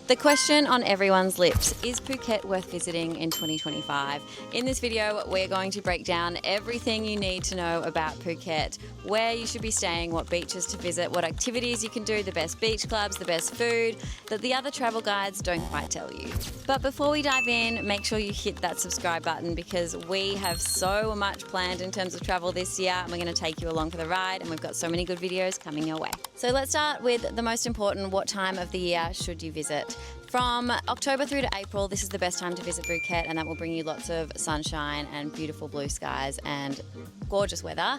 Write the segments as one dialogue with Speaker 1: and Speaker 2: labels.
Speaker 1: The question on everyone's lips, is Phuket worth visiting in 2025? In this video, we're going to break down everything you need to know about Phuket, where you should be staying, what beaches to visit, what activities you can do, the best beach clubs, the best food, that the other travel guides don't quite tell you. But before we dive in, make sure you hit that subscribe button because we have so much planned in terms of travel this year and we're going to take you along for the ride and we've got so many good videos coming your way. So let's start with the most important, what time of the year should you visit? From October through to April, this is the best time to visit Phuket, and that will bring you lots of sunshine and beautiful blue skies and gorgeous weather.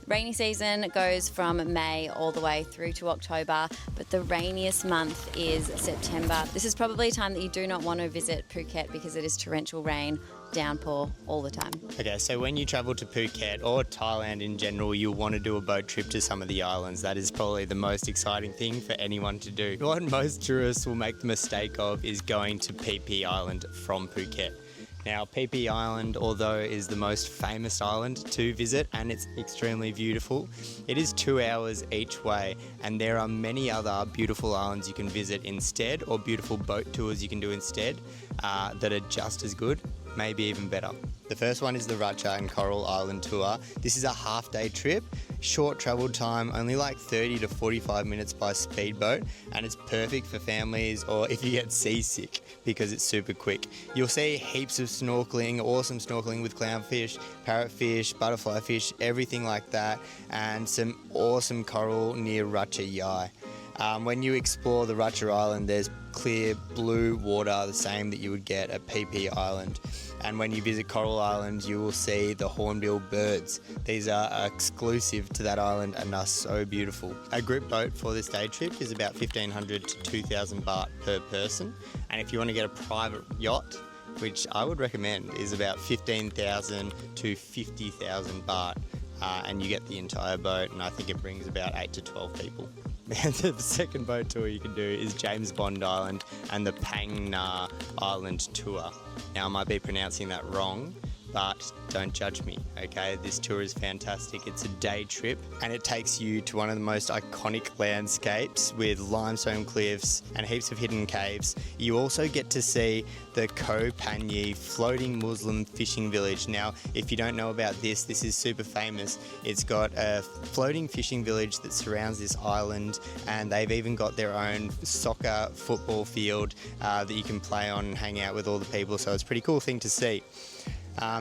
Speaker 1: Rainy season goes from May all the way through to October, but the rainiest month is September. This is probably a time that you do not want to visit Phuket because it is torrential rain, downpour all the time.
Speaker 2: Okay, so when you travel to Phuket or Thailand in general, you'll want to do a boat trip to some of the islands. That is probably the most exciting thing for anyone to do. What most tourists will make the mistake of is going to PP Island from Phuket. Now, PP Island, although is the most famous island to visit and it's extremely beautiful, it is 2 hours each way, and there are many other beautiful islands you can visit instead, or beautiful boat tours you can do instead that are just as good, maybe even better. The first one is the Ratcha and Coral Island tour. This is a half-day trip, short travel time, only like 30 to 45 minutes by speedboat, and it's perfect for families or if you get seasick because it's super quick. You'll see heaps of snorkeling, awesome snorkeling with clownfish, parrotfish, butterfly fish, everything like that, and some awesome coral near Ratcha Yai. When you explore the Ratcha Island, there's clear blue water, the same that you would get at PP Island. And when you visit Coral Island, you will see the hornbill birds. These are exclusive to that island and are so beautiful. A group boat for this day trip is about 1,500 to 2,000 baht per person. And if you want to get a private yacht, which I would recommend, is about 15,000 to 50,000 baht. And you get the entire boat, and I think it brings about 8 to 12 people. And the second boat tour you can do is James Bond Island and the Phang Nga Island tour. Now I might be pronouncing that wrong, but don't judge me, okay? This tour is fantastic. It's a day trip and it takes you to one of the most iconic landscapes with limestone cliffs and heaps of hidden caves. You also get to see the Koh Phanyi floating Muslim fishing village. Now, if you don't know about this, this is super famous. It's got a floating fishing village that surrounds this island, and they've even got their own soccer football field that you can play on and hang out with all the people, so it's a pretty cool thing to see.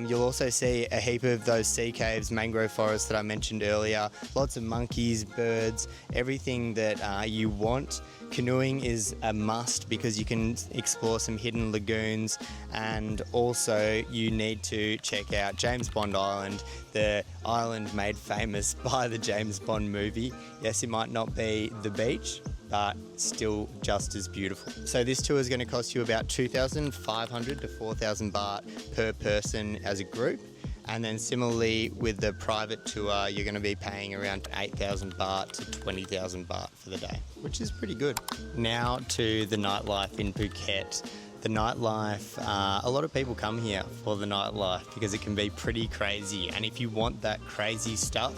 Speaker 2: You'll also see a heap of those sea caves, mangrove forests that I mentioned earlier, lots of monkeys, birds, everything that you want. Canoeing is a must because you can explore some hidden lagoons, and also you need to check out James Bond Island, the island made famous by the James Bond movie. Yes, it might not be the beach, but still just as beautiful. So this tour is going to cost you about 2,500 to 4,000 baht per person as a group. And then similarly with the private tour, you're going to be paying around 8,000 baht to 20,000 baht for the day, which is pretty good. Now to the nightlife in Phuket. The nightlife, a lot of people come here for the nightlife because it can be pretty crazy. And if you want that crazy stuff,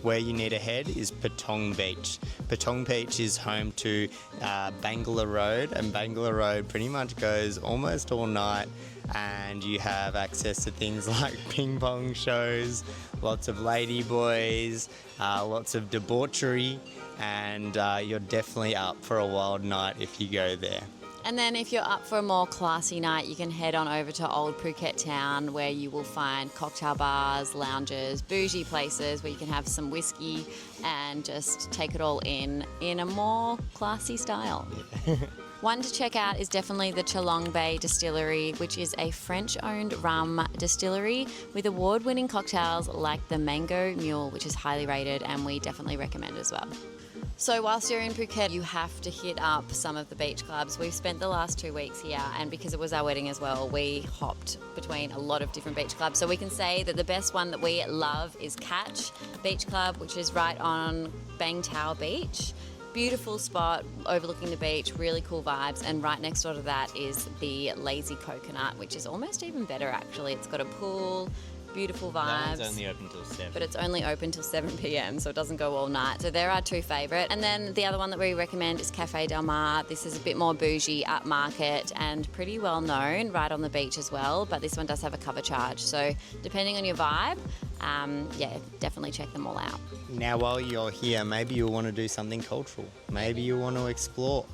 Speaker 2: where you need to head is Patong Beach. Patong Beach is home to Bangla Road, and Bangla Road pretty much goes almost all night, and you have access to things like ping pong shows, lots of lady boys, lots of debauchery, and you're definitely up for a wild night if you go there.
Speaker 1: And then if you're up for a more classy night, you can head on over to Old Phuket Town, where you will find cocktail bars, lounges, bougie places where you can have some whiskey and just take it all in a more classy style. One to check out is definitely the Chalong Bay Distillery, which is a French-owned rum distillery with award-winning cocktails like the Mango Mule, which is highly rated and we definitely recommend as well. So whilst you're in Phuket, you have to hit up some of the beach clubs. We've spent the last 2 weeks here, and because it was our wedding as well, we hopped between a lot of different beach clubs. So we can say that the best one that we love is Catch Beach Club, which is right on Bang Tao Beach. Beautiful spot overlooking the beach, really cool vibes, and right next door to that is the Lazy Coconut, which is almost even better actually. It's got a pool, beautiful
Speaker 2: That
Speaker 1: vibes.
Speaker 2: one's only open till 7.
Speaker 1: But it's only open till 7 p.m, so it doesn't go all night. So there are two favourite. And then the other one that we recommend is Cafe Del Mar. This is a bit more bougie, upmarket, and pretty well known, right on the beach as well. But this one does have a cover charge. So depending on your vibe, yeah, definitely check them all out.
Speaker 2: Now, while you're here, maybe you'll want to do something cultural. Maybe you want to explore.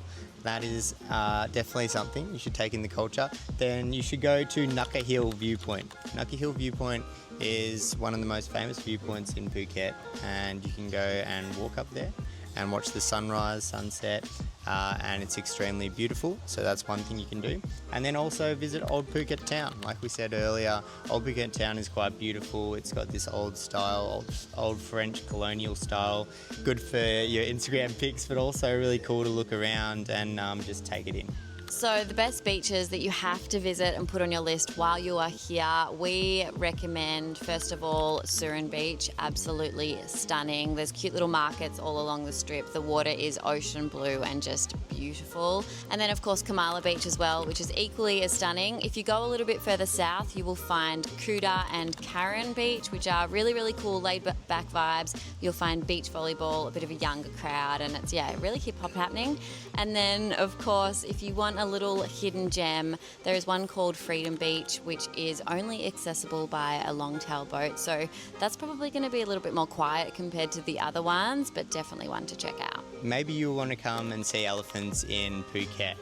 Speaker 2: That is definitely something you should take in the culture. Then you should go to Nuka Hill Viewpoint. Nuka Hill Viewpoint is one of the most famous viewpoints in Phuket, and you can go and walk up there and watch the sunrise, sunset, and it's extremely beautiful. So that's one thing you can do. And then also visit Old Phuket Town. Like we said earlier, Old Phuket Town is quite beautiful. It's got this old style, old French colonial style. Good for your Instagram pics, but also really cool to look around and just take it in.
Speaker 1: So the best beaches that you have to visit and put on your list while you are here, we recommend, first of all, Surin Beach. Absolutely stunning. There's cute little markets all along the strip. The water is ocean blue and just beautiful. And then, of course, Kamala Beach as well, which is equally as stunning. If you go a little bit further south, you will find Kuta and Karen Beach, which are really, really cool, laid-back vibes. You'll find beach volleyball, a bit of a younger crowd, and it's, yeah, really hip-hop happening. And then, of course, if you want a little hidden gem, there is one called Freedom Beach, which is only accessible by a long-tail boat. So that's probably going to be a little bit more quiet compared to the other ones, but definitely one to check out.
Speaker 2: Maybe you want to come and see elephants in Phuket.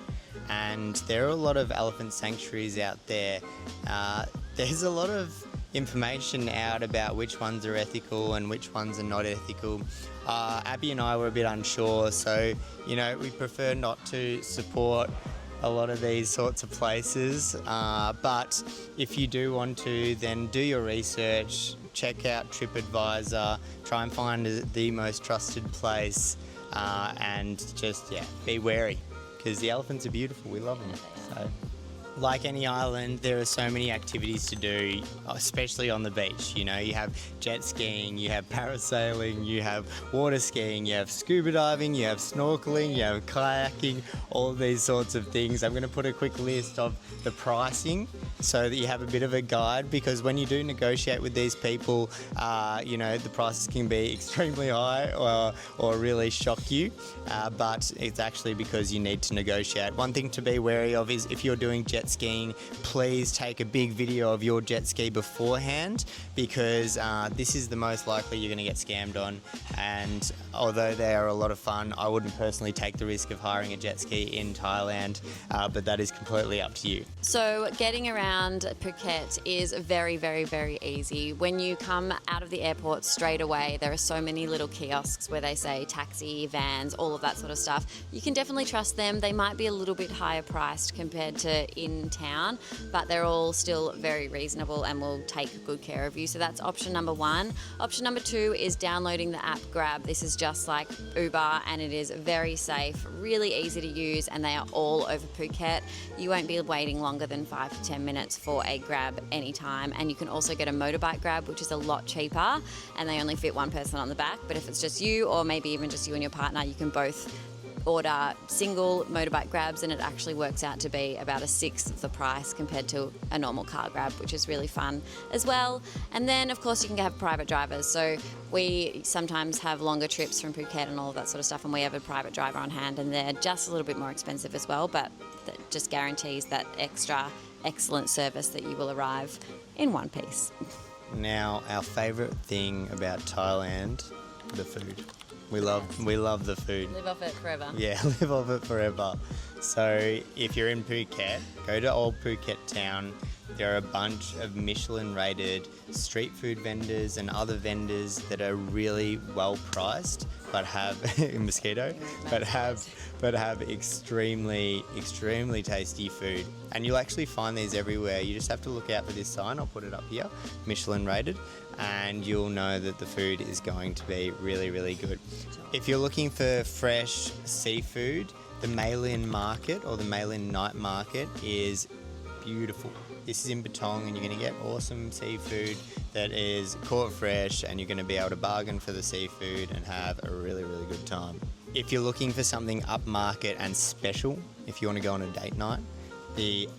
Speaker 2: And there are a lot of elephant sanctuaries out there. There's a lot of information out about which ones are ethical and which ones are not ethical. Abby and I were a bit unsure, so we prefer not to support a lot of these sorts of places, but if you do want to, then do your research, check out TripAdvisor, try and find the most trusted place, and just be wary, because the elephants are beautiful. We love them. So, like any island, there are so many activities to do, especially on the beach. You have jet skiing, you have parasailing, you have water skiing, you have scuba diving, you have snorkeling, you have kayaking, all of these sorts of things. I'm going to put a quick list of the pricing so that you have a bit of a guide, because when you do negotiate with these people, the prices can be extremely high or really shock you, but it's actually because you need to negotiate. One thing to be wary of is if you're doing jet skiing, please take a big video of your jet ski beforehand, because this is the most likely you're going to get scammed on. And although they are a lot of fun, I wouldn't personally take the risk of hiring a jet ski in Thailand, but that is completely up to you.
Speaker 1: So getting around Phuket is very, very, very easy. When you come out of the airport straight away, there are so many little kiosks where they say taxi, vans, all of that sort of stuff. You can definitely trust them. They might be a little bit higher priced compared to in town, but they're all still very reasonable and will take good care of you. So that's option number one. Option number two is downloading the app Grab. This is just like Uber, and it is very safe, really easy to use, and they are all over Phuket. You won't be waiting longer than 5 to 10 minutes for a Grab anytime. And you can also get a motorbike Grab, which is a lot cheaper, and they only fit one person on the back. But if it's just you, or maybe even just you and your partner, you can both order single motorbike Grabs, and it actually works out to be about a sixth of the price compared to a normal car Grab, which is really fun as well. And then, of course, you can have private drivers. So we sometimes have longer trips from Phuket and all of that sort of stuff, and we have a private driver on hand, and they're just a little bit more expensive as well, but that just guarantees that extra excellent service that you will arrive in one piece.
Speaker 2: Now, our favourite thing about Thailand, the food. We love the food.
Speaker 1: Live off it forever.
Speaker 2: Yeah, live off it forever. So if you're in Phuket, go to Old Phuket Town. There are a bunch of Michelin-rated street food vendors and other vendors that are really well priced, but have extremely tasty food. And you'll actually find these everywhere. You just have to look out for this sign. I'll put it up here, Michelin-rated, and you'll know that the food is going to be really, really good. If you're looking for fresh seafood, the Maylin Market or the Maylin Night Market is beautiful. This is in Batong, and you're going to get awesome seafood that is caught fresh, and you're going to be able to bargain for the seafood and have a really, really good time. If you're looking for something upmarket and special, if you want to go on a date night, the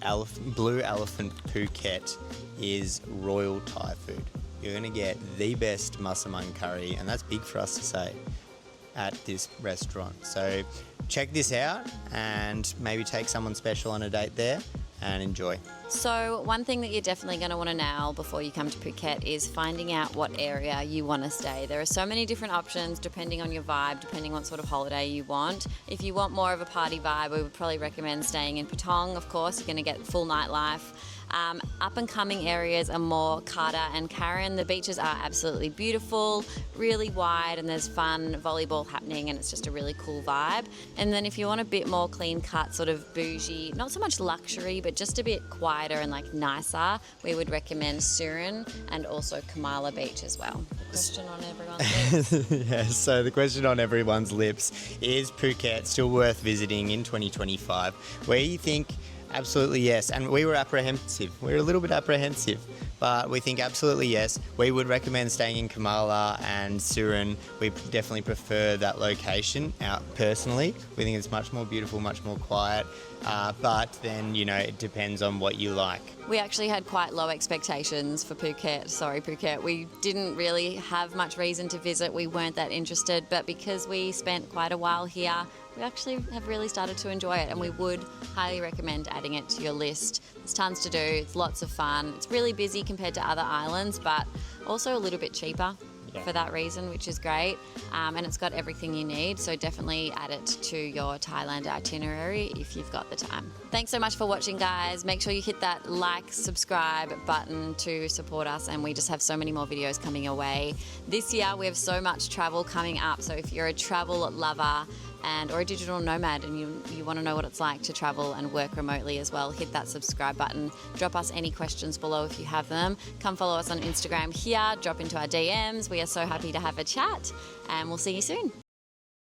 Speaker 2: Blue Elephant Phuket is royal Thai food. You're going to get the best massaman curry, and that's big for us to say, at this restaurant. So check this out and maybe take someone special on a date there and enjoy.
Speaker 1: So one thing that you're definitely going to want to nail before you come to Phuket is finding out what area you want to stay. There are so many different options depending on your vibe, depending what sort of holiday you want. If you want more of a party vibe, we would probably recommend staying in Patong. Of course, you're going to get full nightlife. Up and coming areas are more Kata and Karen. The beaches are absolutely beautiful, really wide, and there's fun volleyball happening, and it's just a really cool vibe. And then if you want a bit more clean cut, sort of bougie, not so much luxury, but just a bit quieter and like nicer, we would recommend Surin and also Kamala Beach as well. Question on everyone's lips.
Speaker 2: Yes, so the question on everyone's lips is Phuket still worth visiting in 2025? Where you think absolutely yes, and we were apprehensive. We were a little bit apprehensive, but we think absolutely yes. We would recommend staying in Kamala and Surin. We definitely prefer that location out personally. We think it's much more beautiful, much more quiet, but then, you know, it depends on what you like.
Speaker 1: We actually had quite low expectations for Phuket. Sorry, Phuket. We didn't really have much reason to visit. We weren't that interested, but because we spent quite a while here, we actually have really started to enjoy it, and we would highly recommend adding it to your list. There's tons to do. It's lots of fun. It's really busy compared to other islands, but also a little bit cheaper for that reason, which is great. And it's got everything you need, so definitely add it to your Thailand itinerary if you've got the time. Thanks so much for watching, guys. Make sure you hit that like, subscribe button to support us, and we just have so many more videos coming your way. This year we have so much travel coming up, so if you're a travel lover or a digital nomad and you want to know what it's like to travel and work remotely as well, hit that subscribe button. Drop us any questions below if you have them. Come follow us on Instagram here, drop into our DMs. We are so happy to have a chat, and we'll see you soon.